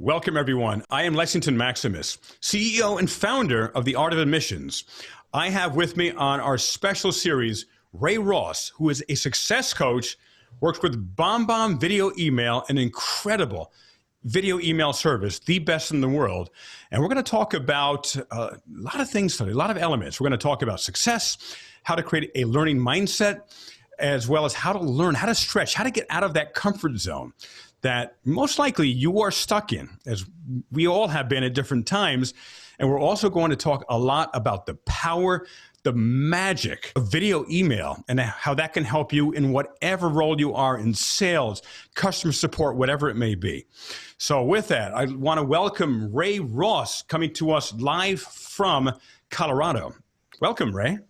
Welcome, everyone. I am Lexington Maximus, CEO and founder of the Art of Admissions. I have with me on our special series, Reas, who is a success coach, works with BombBomb Video Email, an incredible video email service, the best in the world. And we're going to talk about a lot of things today, a lot of elements. We're going to talk about success, how to create a learning mindset, as well as how to learn, how to stretch, how to get out of that comfort zone that most likely you are stuck in, as we all have been at different times. And we're also going to talk a lot about the power, the magic of video email and how that can help you in whatever role you are in sales, customer support, whatever it may be. So with that, I want to welcome Reas coming to us live from Colorado. Welcome, Ray.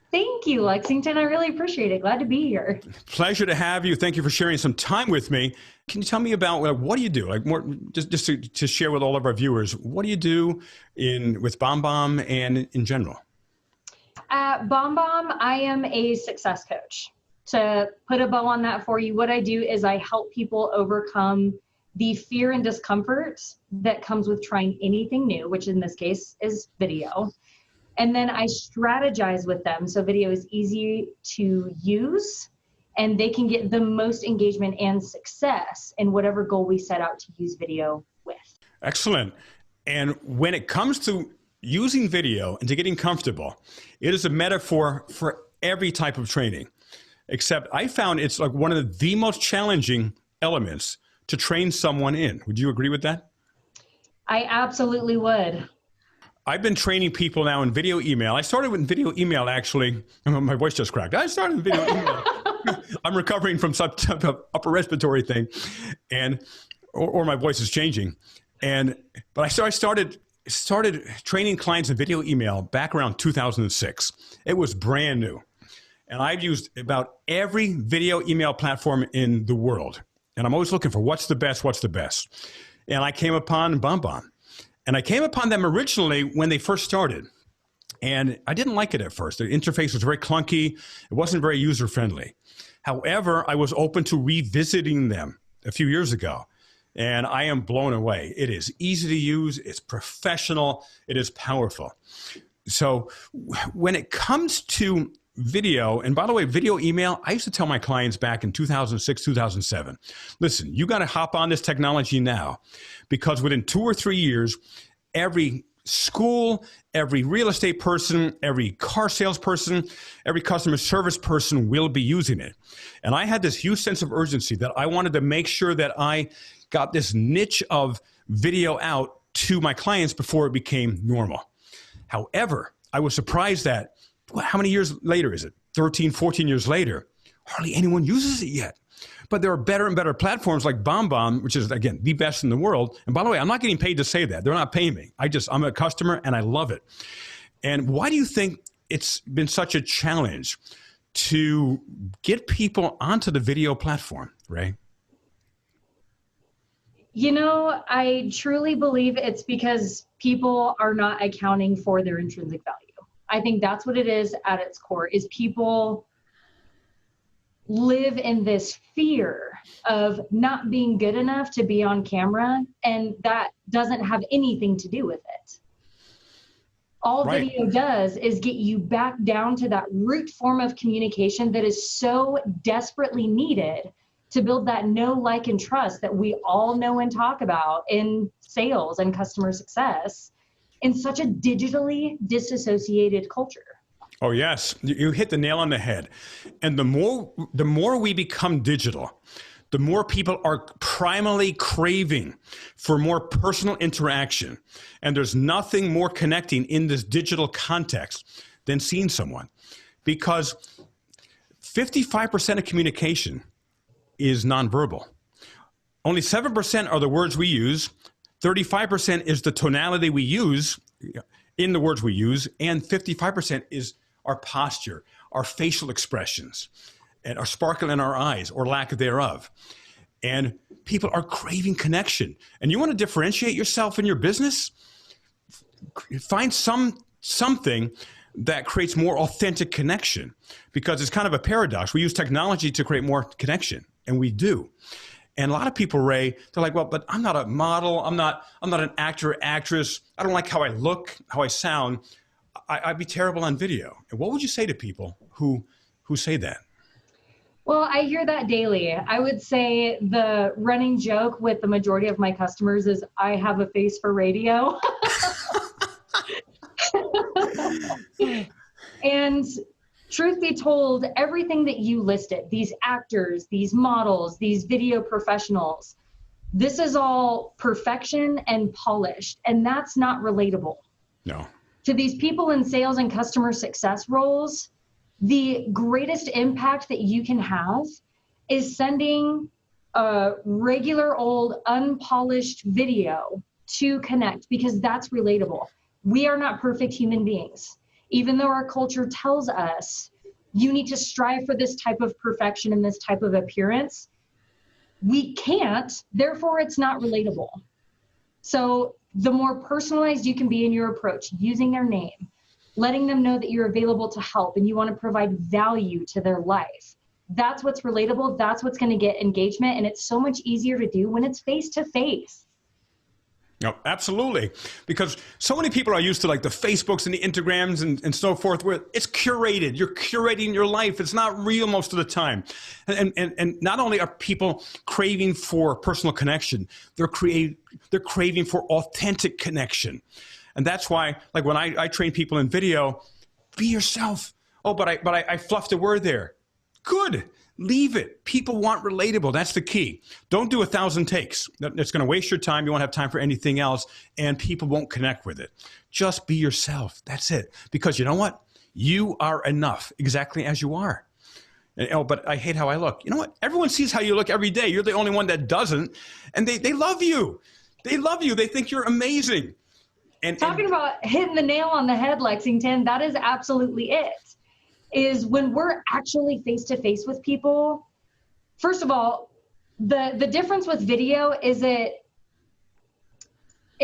Thank you, Lexington. I really appreciate it. Glad to be here. Pleasure to have you. Thank you for sharing some time with me. Can you tell me about what do you do? Like more, just to share with all of our viewers, what do you do with BombBomb and in general? At BombBomb, I am a success coach. To put a bow on that for you, what I do is I help people overcome the fear and discomfort that comes with trying anything new, which in this case is video. And then I strategize with them so video is easy to use and they can get the most engagement and success in whatever goal we set out to use video with. Excellent. And when it comes to using video and to getting comfortable, it is a metaphor for every type of training, except I found it's like one of the most challenging elements to train someone in. Would you agree with that? I absolutely would. I've been training people now in video email. I started with video email, actually. My voice just cracked. I started in video email. I'm recovering from some type of upper respiratory thing, or my voice is changing. But I started training clients in video email back around 2006. It was brand new. And I've used about every video email platform in the world. And I'm always looking for what's the best. And I came upon BombBomb. And I came upon them originally when they first started. And I didn't like it at first. The interface was very clunky. It wasn't very user-friendly. However, I was open to revisiting them a few years ago. And I am blown away. It is easy to use. It's professional. It is powerful. So when it comes to video, and by the way, video email, I used to tell my clients back in 2006, 2007, listen, you got to hop on this technology now, because within 2 or 3 years, every school, every real estate person, every car salesperson, every customer service person will be using it. And I had this huge sense of urgency that I wanted to make sure that I got this niche of video out to my clients before it became normal. However, I was surprised that how many years later is it? 13, 14 years later, hardly anyone uses it yet. But there are better and better platforms like BombBomb, which is, again, the best in the world. And by the way, I'm not getting paid to say that. They're not paying me. I'm a customer and I love it. And why do you think it's been such a challenge to get people onto the video platform, Ray? You know, I truly believe it's because people are not accounting for their intrinsic value. I think that's what it is at its core, is people live in this fear of not being good enough to be on camera, and that doesn't have anything to do with it. All video does is get you back down to that root form of communication that is so desperately needed to build that know, like, and trust that we all know and talk about in sales and customer success in such a digitally disassociated culture. Oh, yes. You hit the nail on the head. And the more we become digital, the more people are primarily craving for more personal interaction. And there's nothing more connecting in this digital context than seeing someone. Because 55% of communication is nonverbal. Only 7% are the words we use. 35% is the tonality we use in the words we use, and 55% is our posture, our facial expressions, and our sparkle in our eyes or lack thereof. And people are craving connection. And you want to differentiate yourself in your business? Find something that creates more authentic connection, because it's kind of a paradox. We use technology to create more connection, and we do. And a lot of people, Ray, they're like, well, but I'm not a model. I'm not an actor or actress. I don't like how I look, how I sound. I'd be terrible on video. And what would you say to people who say that? Well, I hear that daily. I would say the running joke with the majority of my customers is I have a face for radio. And truth be told, everything that you listed, these actors, these models, these video professionals, this is all perfection and polished, and that's not relatable. No. To these people in sales and customer success roles, the greatest impact that you can have is sending a regular old unpolished video to connect, because that's relatable. We are not perfect human beings. Even though our culture tells us you need to strive for this type of perfection and this type of appearance, we can't, therefore it's not relatable. So the more personalized you can be in your approach, using their name, letting them know that you're available to help and you want to provide value to their life, that's what's relatable, that's what's going to get engagement, and it's so much easier to do when it's face-to-face. No, absolutely. Because so many people are used to like the Facebooks and the Instagrams and so forth, where it's curated. You're curating your life. It's not real most of the time. And not only are people craving for personal connection, they're craving for authentic connection. And that's why, like when I train people in video, be yourself. Oh, but I fluffed a word there. Good. Leave it. People want relatable. That's the key. Don't do 1,000 takes. It's going to waste your time. You won't have time for anything else, and people won't connect with it. Just be yourself. That's it. Because you know what? You are enough exactly as you are. And, oh, but I hate how I look. You know what? Everyone sees how you look every day. You're the only one that doesn't, and they love you. They love you. They think you're amazing. And talking about hitting the nail on the head, Lexington, that is absolutely it. Is when we're actually face-to-face with people, first of all, the difference with video is it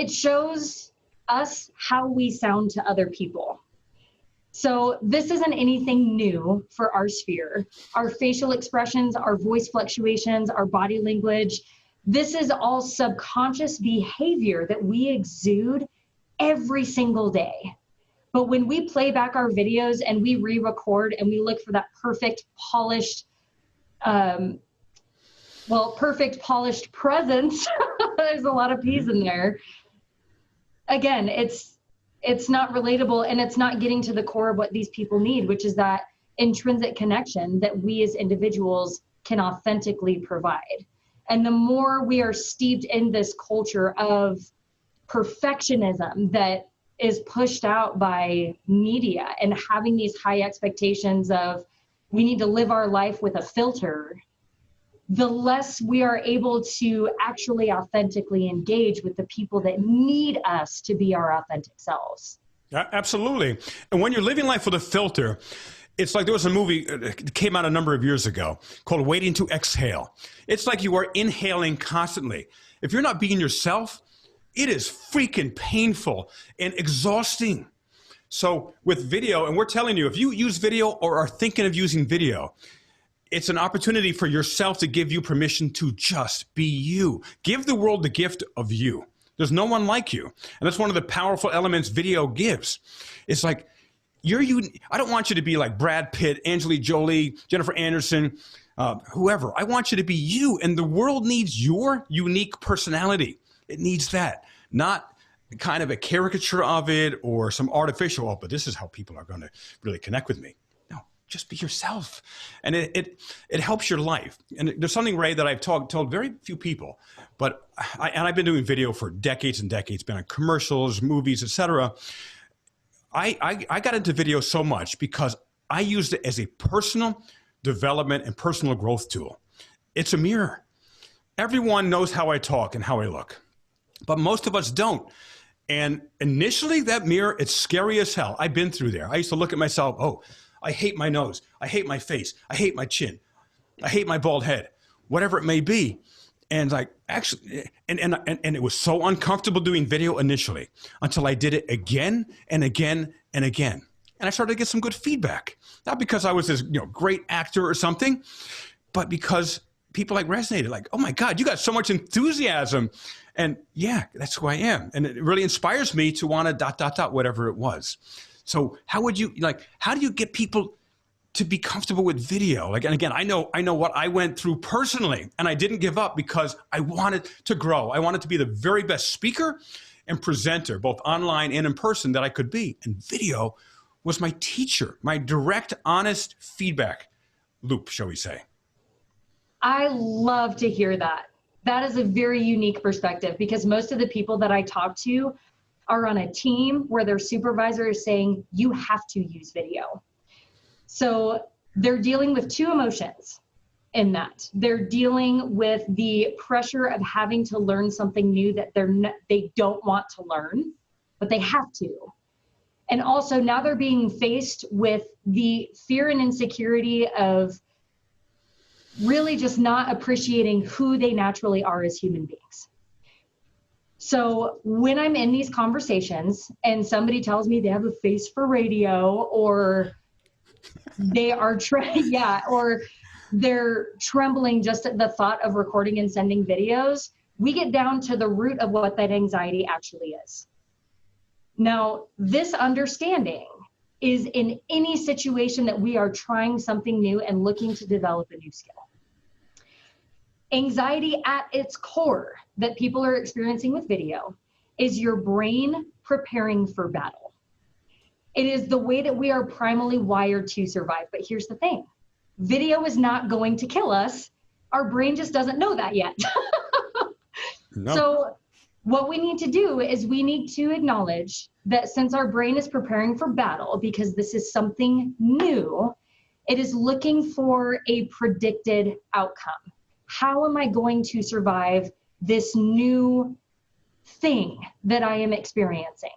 shows us how we sound to other people. So this isn't anything new for our sphere. Our facial expressions, our voice fluctuations, our body language, this is all subconscious behavior that we exude every single day. But when we play back our videos and we re-record and we look for that perfect polished, perfect polished presence, there's a lot of P's in there. Again, it's not relatable, and it's not getting to the core of what these people need, which is that intrinsic connection that we as individuals can authentically provide. And the more we are steeped in this culture of perfectionism that is pushed out by media and having these high expectations of we need to live our life with a filter, the less we are able to actually authentically engage with the people that need us to be our authentic selves. Absolutely. And when you're living life with a filter, it's like there was a movie that came out a number of years ago called Waiting to Exhale. It's like you are inhaling constantly. If you're not being yourself, it is freaking painful and exhausting. So with video, and we're telling you, if you use video or are thinking of using video, it's an opportunity for yourself to give you permission to just be you. Give the world the gift of you. There's no one like you. And that's one of the powerful elements video gives. It's like, I don't want you to be like Brad Pitt, Angelina Jolie, Jennifer Anderson, whoever. I want you to be you. And the world needs your unique personality. It needs that, not kind of a caricature of it or some artificial, oh, but this is how people are going to really connect with me. No, just be yourself. And it helps your life. And there's something, Ray, that I've told very few people, but I've been doing video for decades and decades, been on commercials, movies, etc. I got into video so much because I used it as a personal development and personal growth tool. It's a mirror. Everyone knows how I talk and how I look, but most of us don't. And initially that mirror, it's scary as hell. I've been through there. I used to look at myself, oh, I hate my nose. I hate my face. I hate my chin. I hate my bald head, whatever it may be. And like actually, and it was so uncomfortable doing video initially until I did it again and again and again. And I started to get some good feedback. Not because I was this great actor or something, but because people like resonated, like, oh my God, you got so much enthusiasm. And yeah, that's who I am. And it really inspires me to want to ... whatever it was. So how do you get people to be comfortable with video? Like, and again, I know what I went through personally, and I didn't give up because I wanted to grow. I wanted to be the very best speaker and presenter, both online and in person, that I could be. And video was my teacher, my direct, honest feedback loop, shall we say. I love to hear that. That is a very unique perspective, because most of the people that I talk to are on a team where their supervisor is saying, you have to use video. So they're dealing with two emotions in that. They're dealing with the pressure of having to learn something new that they don't want to learn, but they have to. And also now they're being faced with the fear and insecurity of really just not appreciating who they naturally are as human beings. So when I'm in these conversations and somebody tells me they have a face for radio, or they are or they're trembling just at the thought of recording and sending videos, we get down to the root of what that anxiety actually is. Now, this understanding is in any situation that we are trying something new and looking to develop a new skill. Anxiety at its core that people are experiencing with video is your brain preparing for battle. It is the way that we are primarily wired to survive. But here's the thing. Video is not going to kill us. Our brain just doesn't know that yet. No. So what we need to do is we need to acknowledge that since our brain is preparing for battle, because this is something new, it is looking for a predicted outcome. How am I going to survive this new thing that I am experiencing?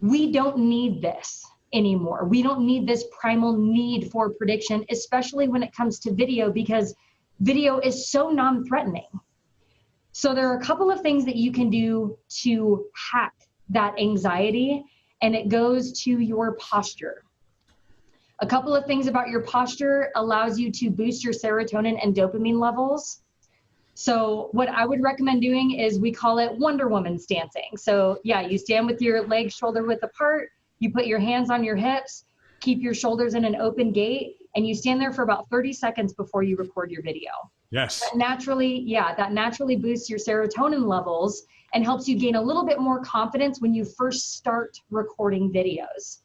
We don't need this anymore. We don't need this primal need for prediction, especially when it comes to video, because video is so non-threatening. So there are a couple of things that you can do to hack that anxiety, and it goes to your posture. A couple of things about your posture allows you to boost your serotonin and dopamine levels. So what I would recommend doing is, we call it Wonder Woman stancing. So yeah, you stand with your legs shoulder width apart, you put your hands on your hips, keep your shoulders in an open gait, and you stand there for about 30 seconds before you record your video. Yes. That naturally boosts your serotonin levels and helps you gain a little bit more confidence when you first start recording videos.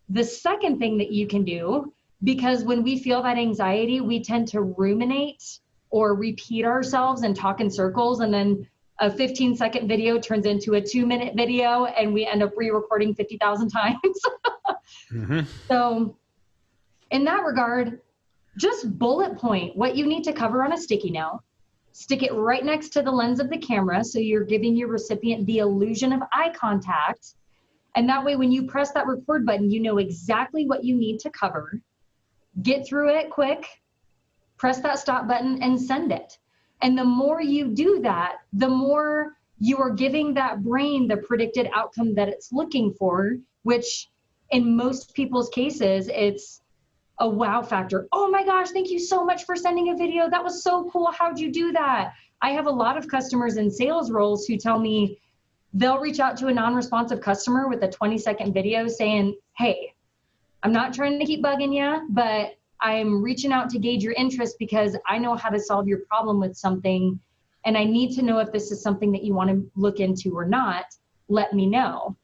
The second thing that you can do, because when we feel that anxiety, we tend to ruminate or repeat ourselves and talk in circles, and then a 15-second video turns into a 2-minute video, and we end up re-recording 50,000 times. Mm-hmm. So in that regard, just bullet point what you need to cover on a sticky note, stick it right next to the lens of the camera so you're giving your recipient the illusion of eye contact. And that way, when you press that record button, you know exactly what you need to cover. Get through it quick, press that stop button, and send it. And the more you do that, the more you are giving that brain the predicted outcome that it's looking for, which in most people's cases, it's a wow factor. Oh my gosh, thank you so much for sending a video. That was so cool. How'd you do that? I have a lot of customers in sales roles who tell me they'll reach out to a non-responsive customer with a 20-second video saying, hey, I'm not trying to keep bugging you, but I'm reaching out to gauge your interest because I know how to solve your problem with something, and I need to know if this is something that you want to look into or not. Let me know.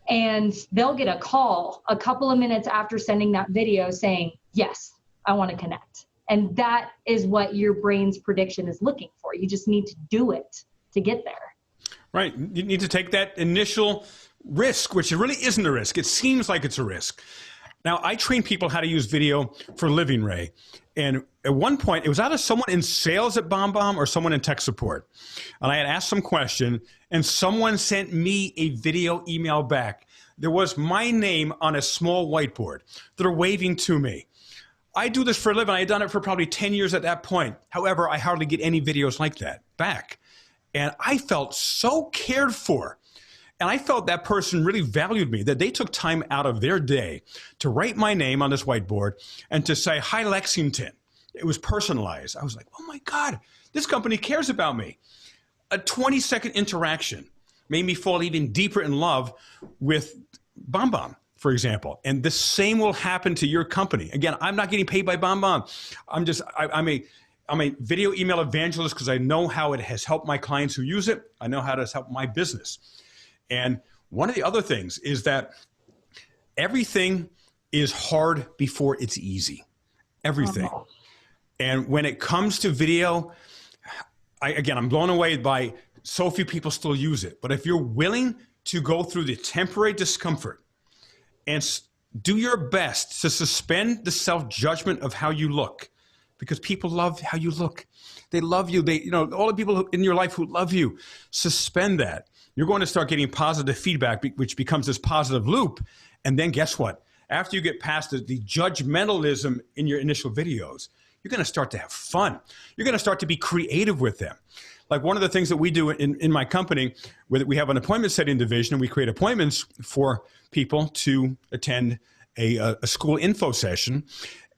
And they'll get a call a couple of minutes after sending that video saying, yes, I want to connect. And that is what your brain's prediction is looking for. You just need to do it to get there. Right. You need to take that initial risk, which really isn't a risk. It seems like it's a risk. Now, I train people how to use video for a living, Ray. And at one point, it was either someone in sales at BombBomb or someone in tech support. And I had asked some question, and someone sent me a video email back. There was my name on a small whiteboard. They're waving to me. I do this for a living. I had done it for probably 10 years at that point. However, I hardly get any videos like that back. And I felt so cared for. And I felt that person really valued me, that they took time out of their day to write my name on this whiteboard and to say, hi, Lexington. It was personalized. I was like, oh my God, this company cares about me. A 20-second interaction made me fall even deeper in love with BombBomb, for example. And the same will happen to your company. Again, I'm not getting paid by BombBomb. I'm a video email evangelist because I know how it has helped my clients who use it. I know how it has helped my business. And one of the other things is that everything is hard before it's easy. Everything. Oh. And when it comes to video, I'm blown away by so few people still use it. But if you're willing to go through the temporary discomfort and do your best to suspend the self-judgment of how you look, because people love how you look. They love you. All the people in your life who love you, suspend that. You're going to start getting positive feedback, which becomes this positive loop. And then guess what? After you get past the judgmentalism in your initial videos, you're going to start to have fun. You're going to start to be creative with them. Like one of the things that we do in my company, we have an appointment setting division, and we create appointments for people to attend a school info session.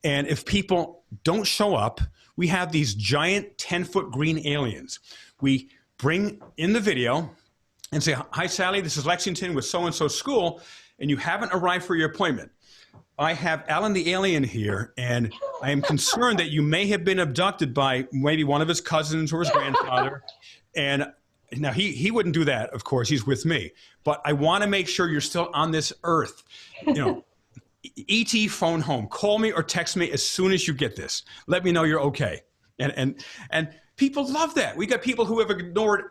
And if people don't show up, we have these giant 10-foot green aliens. We bring in the video and say, hi, Sally, this is Lexington with so-and-so school, and you haven't arrived for your appointment. I have Alan the alien here, and I am concerned that you may have been abducted by maybe one of his cousins or his grandfather. And now he wouldn't do that, of course. He's with me. But I want to make sure you're still on this earth. ET phone home. Call me or text me as soon as you get this. Let me know you're okay. And people love that. We got people who have ignored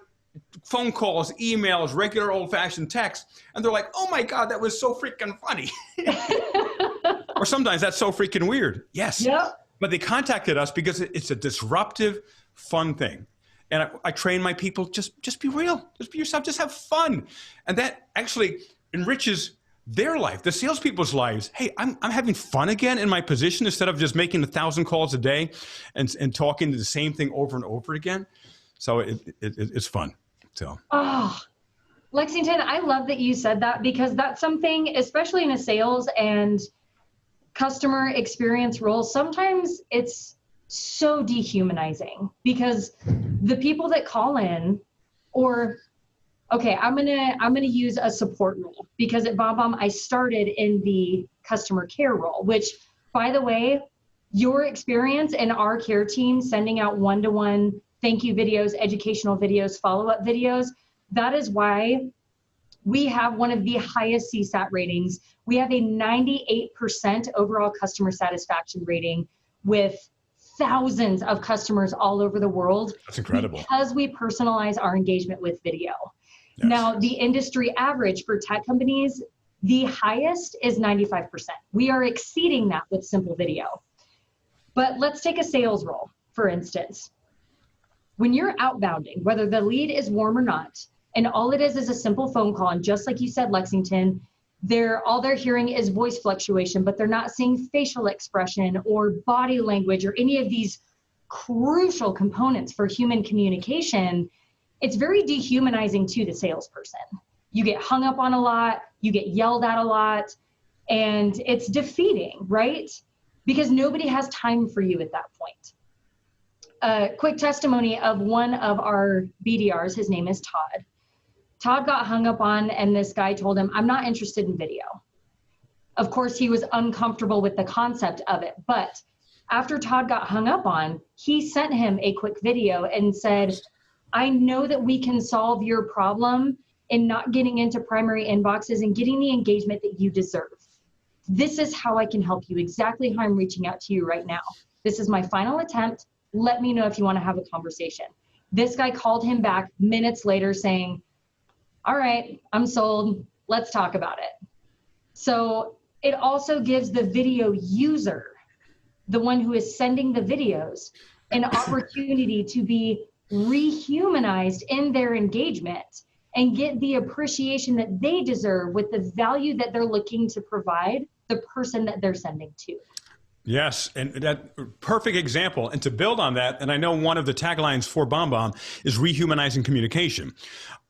phone calls, emails, regular old-fashioned text, and they're like, oh my God, that was so freaking funny. Or sometimes that's so freaking weird. Yes. Yep. But they contacted us because it's a disruptive, fun thing. And I train my people, just be real. Just be yourself. Just have fun. And that actually enriches their life, the salespeople's lives. Hey, I'm having fun again in my position instead of just making 1,000 calls a day and talking the same thing over and over again. So it's fun. So. Oh, Lexington, I love that you said that, because that's something, especially in a sales and customer experience role, sometimes it's so dehumanizing, because the people that call in, or okay, I'm gonna use a support role, because at BombBomb I started in the customer care role, which, by the way, your experience in our care team sending out one-to-one thank you videos, educational videos, follow-up videos, that is why we have one of the highest CSAT ratings. We have a 98% overall customer satisfaction rating with thousands of customers all over the world. That's incredible. Because we personalize our engagement with video. Yes. Now, the industry average for tech companies, the highest is 95%. We are exceeding that with simple video. But let's take a sales role, for instance. When you're outbounding, whether the lead is warm or not, and all it is a simple phone call, and just like you said, Lexington, all they're hearing is voice fluctuation, but they're not seeing facial expression or body language or any of these crucial components for human communication. It's very dehumanizing to the salesperson. You get hung up on a lot, you get yelled at a lot, and it's defeating, right? Because nobody has time for you at that point. A quick testimony of one of our BDRs, his name is Todd. Todd got hung up on, and this guy told him, I'm not interested in video. Of course, he was uncomfortable with the concept of it, but after Todd got hung up on, he sent him a quick video and said, I know that we can solve your problem in not getting into primary inboxes and getting the engagement that you deserve. This is how I can help you, exactly how I'm reaching out to you right now. This is my final attempt. Let me know if you want to have a conversation. This guy called him back minutes later saying, all right, I'm sold. Let's talk about it. So it also gives the video user, the one who is sending the videos, an opportunity to be rehumanized in their engagement and get the appreciation that they deserve with the value that they're looking to provide the person that they're sending to. Yes, and that perfect example. And to build on that, and I know one of the taglines for BombBomb is rehumanizing communication.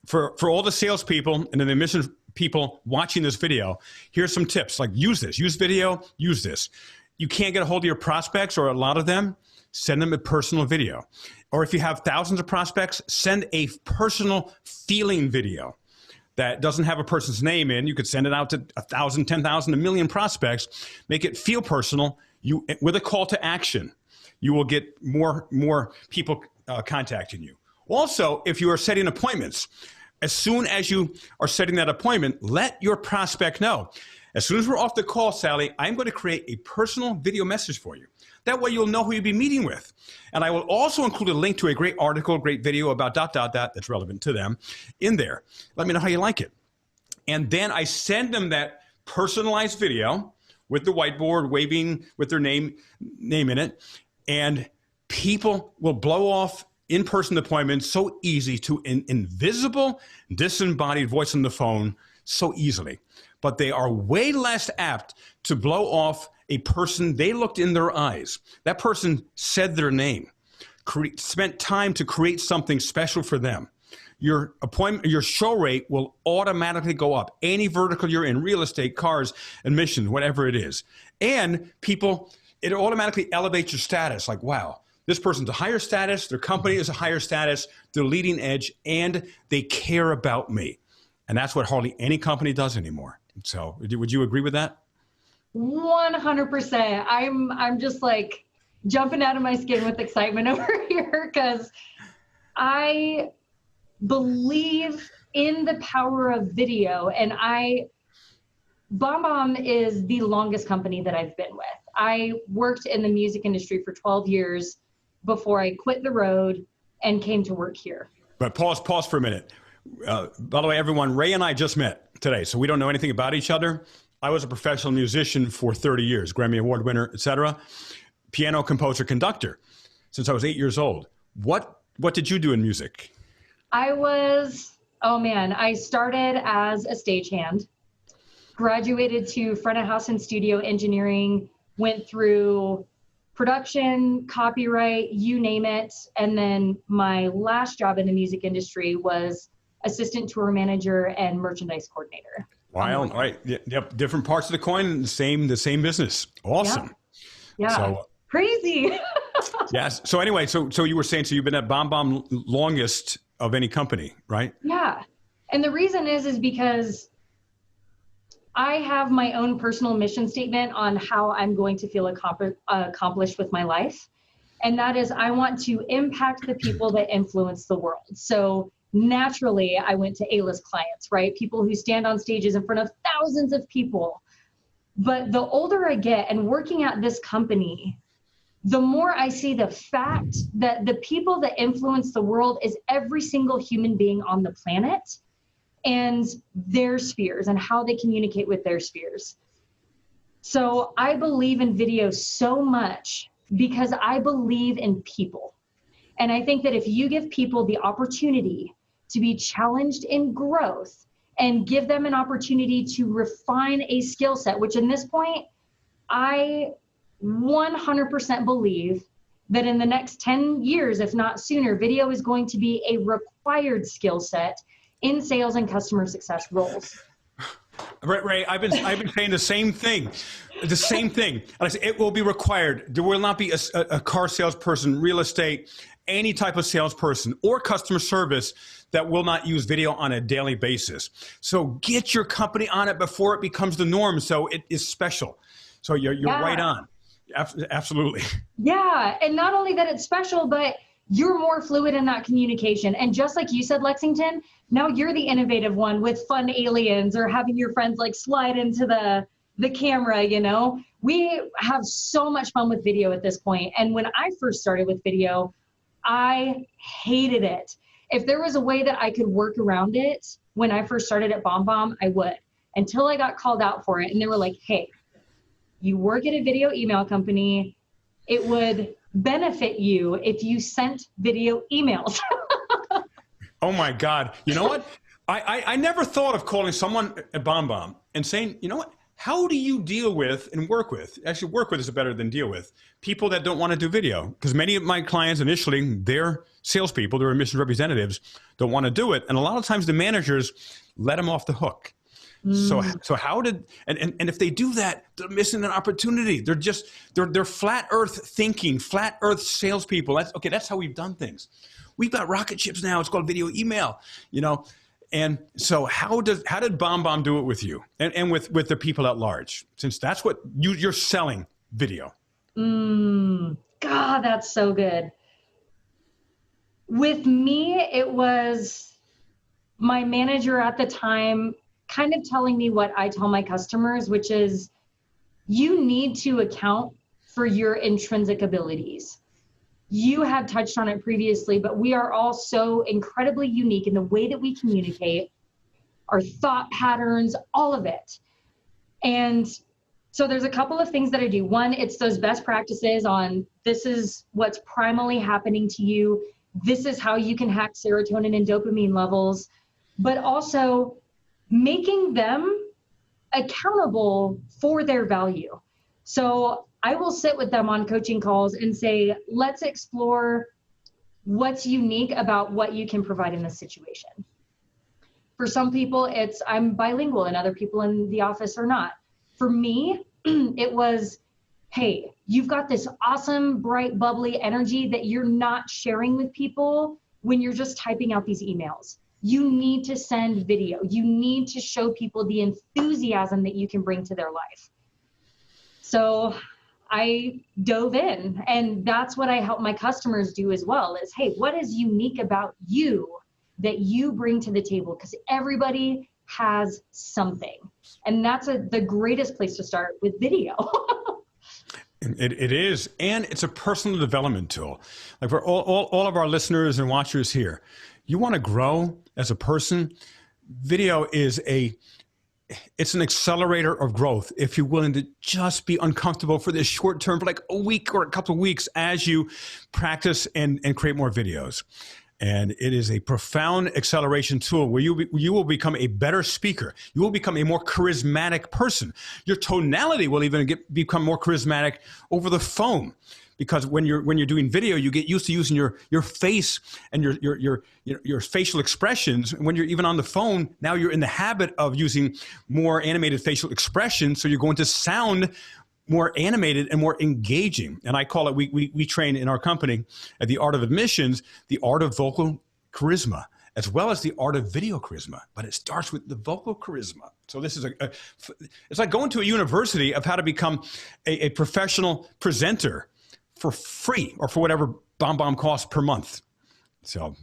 For all the salespeople and the admissions people watching this video, here's some tips. Like use this, use video, use this. You can't get a hold of your prospects or a lot of them. send them a personal video. Or if you have thousands of prospects, send a personal feeling video that doesn't have a person's name in. You could send it out to 1,000, 10,000, 1 million prospects. Make it feel personal. With a call to action, you will get more people contacting you. Also, if you are setting appointments, as soon as you are setting that appointment, let your prospect know. As soon as we're off the call, Sally, I'm going to create a personal video message for you. That way you'll know who you'll be meeting with. And I will also include a link to a great article, great video about ... that's relevant to them in there. Let me know how you like it. And then I send them that personalized video with the whiteboard waving with their name in it. And people will blow off in-person appointments so easy to an invisible, disembodied voice on the phone so easily. But they are way less apt to blow off a person they looked in their eyes. That person said their name, spent time to create something special for them. Your show rate will automatically go up. Any vertical you're in, real estate, cars, admissions, whatever it is. And it automatically elevates your status. Like, wow, this person's a higher status, their company is a higher status, they're leading edge, and they care about me. And that's what hardly any company does anymore. So would you agree with that? 100%. I'm just like jumping out of my skin with excitement over here because I believe in the power of video. And BombBomb is the longest company that I've been with. I worked in the music industry for 12 years before I quit the road and came to work here. But pause for a minute. By the way, everyone, Ray and I just met today, so we don't know anything about each other. I was a professional musician for 30 years, Grammy Award winner, etc. Piano composer, conductor, since I was 8 years old. What did you do in music? I started as a stagehand, graduated to front of house and studio engineering, went through production, copyright, you name it. And then my last job in the music industry was assistant tour manager and merchandise coordinator. Wow. All right. Yep. Different parts of the coin, the same business. Awesome. Yeah. So, crazy. Yes. So anyway, so you were saying, so you've been at BombBomb longest of any company, right? Yeah. And the reason is because I have my own personal mission statement on how I'm going to feel accomplished with my life. And that is, I want to impact the people that influence the world. So naturally, I went to A-list clients, right? People who stand on stages in front of thousands of people. But the older I get and working at this company, the more I see the fact that the people that influence the world is every single human being on the planet and their spheres and how they communicate with their spheres. So I believe in video so much because I believe in people. And I think that if you give people the opportunity to be challenged in growth and give them an opportunity to refine a skill set, which in this point, I 100% believe that in the next 10 years, if not sooner, video is going to be a required skill set in sales and customer success roles. Ray, I've been saying the same thing. And I say it will be required. There will not be a car salesperson, real estate, any type of salesperson or customer service that will not use video on a daily basis. So get your company on it before it becomes the norm. So it is special. So you're right on. Absolutely. Yeah. And not only that it's special, but you're more fluid in that communication. And just like you said, Lexington, now you're the innovative one with fun aliens or having your friends like slide into the camera, you know. We have so much fun with video at this point. And when I first started with video, I hated it. If there was a way that I could work around it when I first started at BombBomb, I would, until I got called out for it. And they were like, hey, you work at a video email company. It would benefit you if you sent video emails. Oh my God. You know what? I never thought of calling someone at BombBomb and saying, you know what? How do you deal with and work with, actually work with is better than deal with, people that don't want to do video? Because many of my clients initially, they're salespeople, they're admissions representatives, don't want to do it. And a lot of times the managers let them off the hook. So how did, and if they do that, they're missing an opportunity. They're flat earth thinking, flat earth salespeople. That's how we've done things. We've got rocket ships now. It's called video email, And so how did BombBomb do it with you and with the people at large? Since that's what you're selling, video. God, that's so good. With me, it was my manager at the time kind of telling me what I tell my customers, which is you need to account for your intrinsic abilities. You had touched on it previously, but we are all so incredibly unique in the way that we communicate, our thought patterns, all of it. And so there's a couple of things that I do. One, it's those best practices on this is what's primally happening to you. This is how you can hack serotonin and dopamine levels, but also making them accountable for their value. So I will sit with them on coaching calls and say, let's explore what's unique about what you can provide in this situation. For some people, it's I'm bilingual and other people in the office are not. For me, it was, hey, you've got this awesome, bright, bubbly energy that you're not sharing with people when you're just typing out these emails. You need to send video. You need to show people the enthusiasm that you can bring to their life. So I dove in, and that's what I help my customers do as well is, hey, what is unique about you that you bring to the table? Because everybody has something. And that's the greatest place to start with video. It is, and it's a personal development tool. Like for all of our listeners and watchers here, you want to grow as a person, video is it's an accelerator of growth if you're willing to just be uncomfortable for this short term, for like a week or a couple of weeks as you practice and create more videos. And it is a profound acceleration tool where you will become a better speaker. You will become a more charismatic person. Your tonality will even become more charismatic over the phone. Because when you're doing video, you get used to using your face and your facial expressions. And when you're even on the phone, now you're in the habit of using more animated facial expressions. So you're going to sound more animated and more engaging. And I call it, we train in our company at the Art of Admissions, the art of vocal charisma, as well as the art of video charisma. But it starts with the vocal charisma. So this is it's like going to a university of how to become a professional presenter for free or for whatever BombBomb costs per month. So.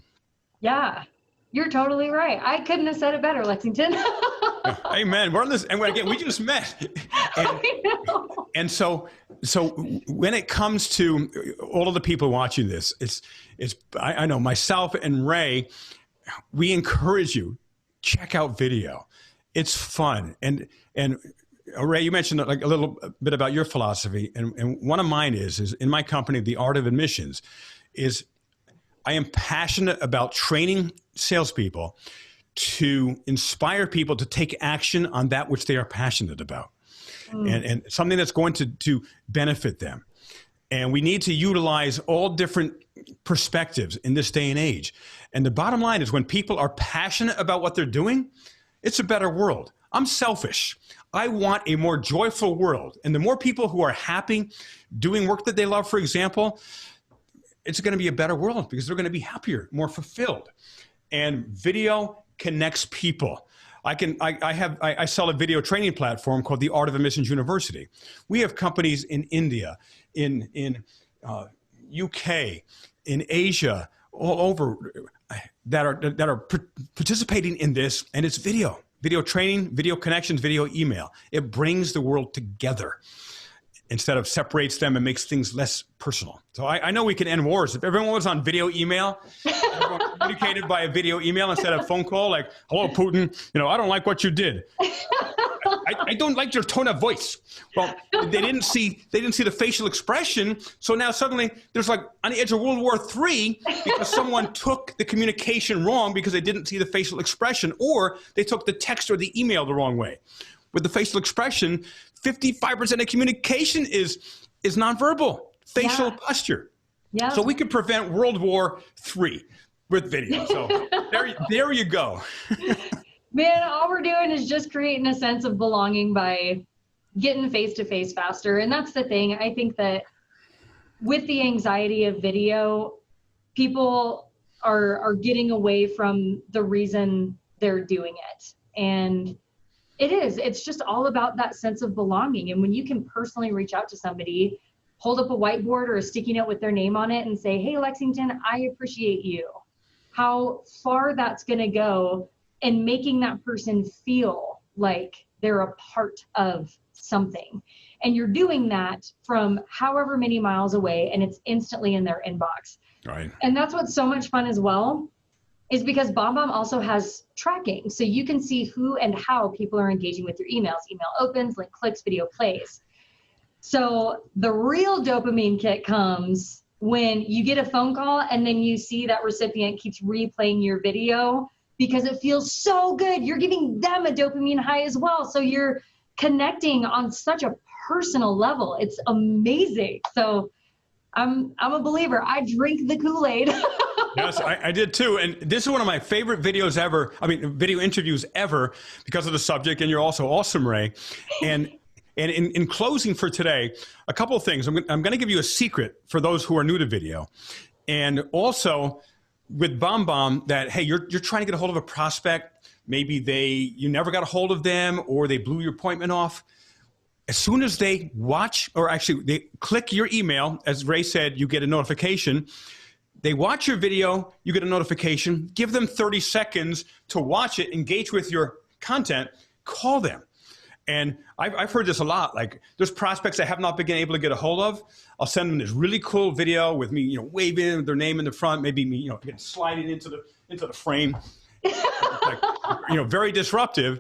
Yeah. You're totally right. I couldn't have said it better, Lexington. Amen. We're on this, and again, we just met. And, I know. And so when it comes to all of the people watching this, I know myself and Ray, we encourage you, check out video. It's fun. And Ray, you mentioned like a little bit about your philosophy, and one of mine is in my company, the Art of Admissions, is I am passionate about training salespeople to inspire people to take action on that which they are passionate about, and something that's going to benefit them. And we need to utilize all different perspectives in this day and age. And the bottom line is when people are passionate about what they're doing, it's a better world. I'm selfish. I want a more joyful world. And the more people who are happy doing work that they love, for example, it's going to be a better world because they're going to be happier, more fulfilled. And video connects people. I sell a video training platform called the Art of Admissions University. We have companies in India, in UK, in Asia, all over that are participating in this, and it's video. Video training, video connections, video email. It brings the world together instead of separates them and makes things less personal. So I know we can end wars. If everyone was on video email, everyone communicated by a video email instead of phone call, like, hello, Putin, I don't like what you did. I don't like your tone of voice. Well, they didn't see the facial expression. So now suddenly there's like on the edge of World War III because someone took the communication wrong because they didn't see the facial expression, or they took the text or the email the wrong way. With the facial expression, 55% of communication is nonverbal, facial posture. Yeah. So we could prevent World War III with video. So there you go. Man, all we're doing is just creating a sense of belonging by getting face-to-face faster. And that's the thing. I think that with the anxiety of video, people are getting away from the reason they're doing it. And it's just all about that sense of belonging. And when you can personally reach out to somebody, hold up a whiteboard or a sticky note with their name on it and say, hey, Lexington, I appreciate you. How far that's going to go in making that person feel like they're a part of something. And you're doing that from however many miles away, and it's instantly in their inbox. Right. And that's what's so much fun as well, is because BombBomb also has tracking. So you can see who and how people are engaging with your emails. Email opens, link clicks, video plays. So the real dopamine kick comes when you get a phone call and then you see that recipient keeps replaying your video because it feels so good. You're giving them a dopamine high as well. So you're connecting on such a personal level. It's amazing. So I'm a believer. I drink the Kool-Aid. Yes, I did too. And this is one of my favorite videos ever. I mean, video interviews ever because of the subject. And you're also awesome, Ray. And in closing for today, a couple of things. I'm going to give you a secret for those who are new to video. And also with BombBomb that, hey, you're trying to get a hold of a prospect. Maybe you never got a hold of them or they blew your appointment off. As soon as they watch, or actually they click your email, as Ray said, you get a notification. They watch your video, you get a notification. Give them 30 seconds to watch it, engage with your content, call them. And I've heard this a lot. Like, there's prospects I have not been able to get a hold of. I'll send them this really cool video with me, waving with their name in the front, maybe me, sliding into the frame, like, very disruptive.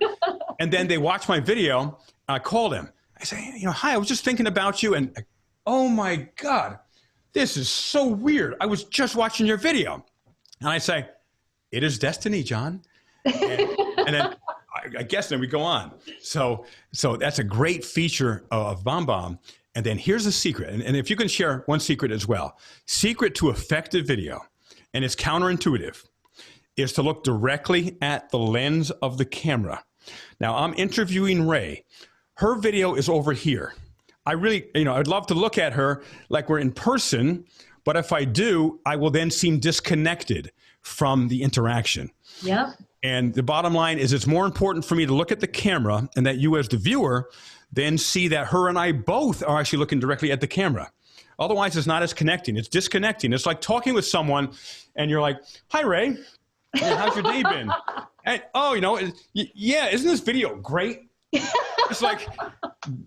And then they watch my video. I call them. I say, hi, I was just thinking about you. And oh my God, this is so weird. I was just watching your video. And I say, it is destiny, John. And then I guess then we go on. So that's a great feature of BombBomb. And then here's a secret. And if you can share one secret as well. Secret to effective video, and it's counterintuitive, is to look directly at the lens of the camera. Now, I'm interviewing Ray. Her video is over here. I really, I'd love to look at her like we're in person, but if I do, I will then seem disconnected from the interaction. Yep. And the bottom line is it's more important for me to look at the camera and that you as the viewer then see that her and I both are actually looking directly at the camera. Otherwise, it's not as connecting. It's disconnecting. It's like talking with someone and you're like, hi, Ray. How's your day been? And, yeah, isn't this video great? It's like,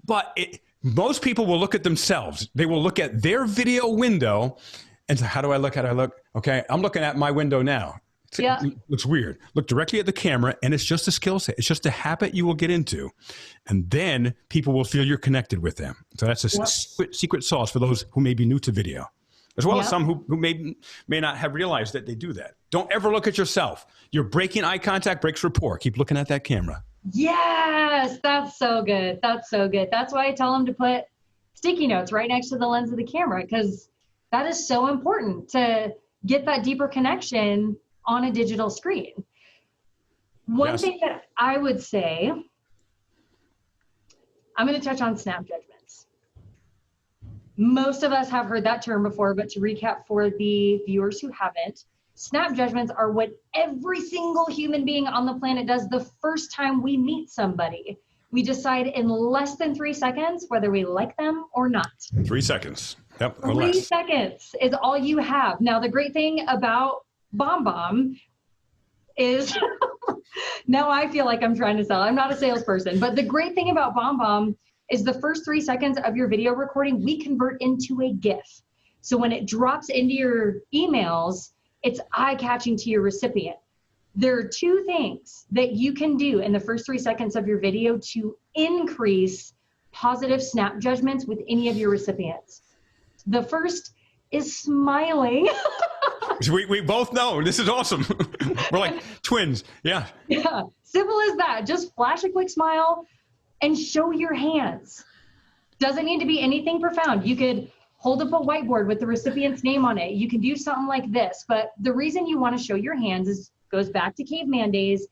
but most people will look at themselves. They will look at their video window and say, how do I look at it? I look, okay, I'm looking at my window now. Yeah. It looks weird. Look directly at the camera, and it's just a skill set. It's just a habit you will get into. And then people will feel you're connected with them. So that's a secret sauce for those who may be new to video, as well as some who may not have realized that they do that. Don't ever look at yourself. You're breaking eye contact, breaks rapport. Keep looking at that camera. Yes, that's so good. That's so good. That's why I tell them to put sticky notes right next to the lens of the camera, because that is so important to get that deeper connection on a digital screen. One thing that I would say, I'm going to touch on snap judgments. Most of us have heard that term before, but to recap for the viewers who haven't, snap judgments are what every single human being on the planet does the first time we meet somebody. We decide in less than 3 seconds whether we like them or not. 3 seconds. Yep. Or 3 less. seconds is all you have. Now, the great thing about BombBomb is, now I feel like I'm trying to sell. I'm not a salesperson, but the great thing about BombBomb is the first 3 seconds of your video recording, we convert into a GIF. So when it drops into your emails, it's eye-catching to your recipient. There are 2 things that you can do in the first 3 seconds of your video to increase positive snap judgments with any of your recipients. The first is smiling. We both know. This is awesome. We're like twins. Yeah. Yeah. Simple as that. Just flash a quick smile and show your hands. Doesn't need to be anything profound. You could hold up a whiteboard with the recipient's name on it. You can do something like this. But the reason you want to show your hands goes back to caveman days.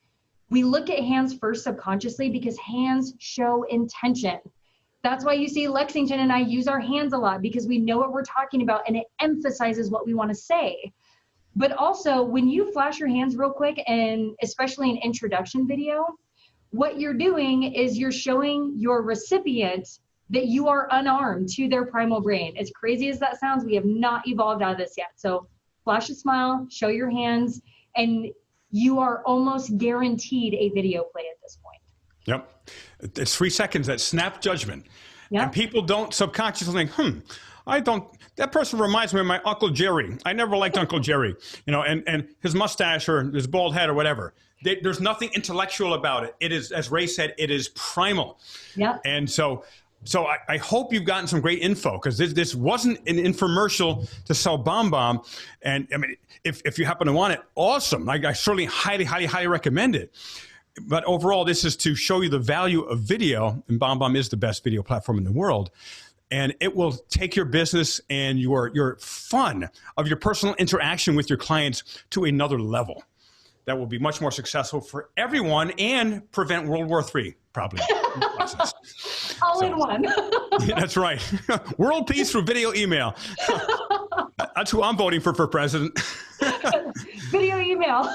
We look at hands first subconsciously because hands show intention. That's why you see Lexington and I use our hands a lot, because we know what we're talking about and it emphasizes what we want to say. But also, when you flash your hands real quick, and especially an introduction video, what you're doing is you're showing your recipient that you are unarmed to their primal brain. As crazy as that sounds, we have not evolved out of this yet. So flash a smile, show your hands, and you are almost guaranteed a video play at this point. Yep. It's 3 seconds, that snap judgment. Yep. And people don't subconsciously think, that person reminds me of my Uncle Jerry. I never liked Uncle Jerry, and his mustache or his bald head or whatever. There's nothing intellectual about it. It is, as Ray said, it is primal. Yeah. And so I hope you've gotten some great info, because this wasn't an infomercial to sell BombBomb. And I mean, if you happen to want it, awesome. I certainly highly recommend it. But overall, this is to show you the value of video, and BombBomb is the best video platform in the world. And it will take your business and your fun of your personal interaction with your clients to another level. That will be much more successful for everyone and prevent World War III, probably. All in one. Yeah, that's right. World peace through video email. That's who I'm voting for president. Video email.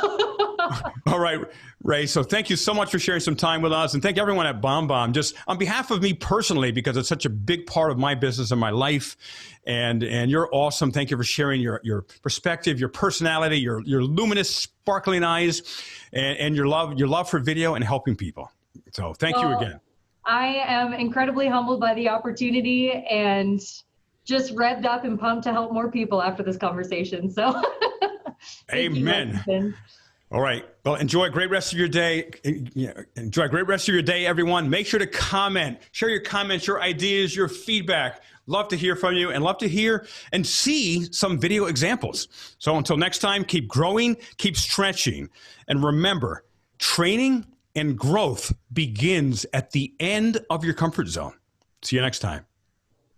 All right, Ray. So thank you so much for sharing some time with us. And thank everyone at BombBomb, just on behalf of me personally, because it's such a big part of my business and my life. And you're awesome. Thank you for sharing your perspective, your personality, your luminous, sparkling eyes, and your love for video and helping people. So thank you again. I am incredibly humbled by the opportunity and just revved up and pumped to help more people after this conversation. So amen. All right. Well, enjoy a great rest of your day. Enjoy a great rest of your day, everyone. Make sure to comment. Share your comments, your ideas, your feedback. Love to hear from you, and love to hear and see some video examples. So until next time, keep growing, keep stretching. And remember, training and growth begins at the end of your comfort zone. See you next time.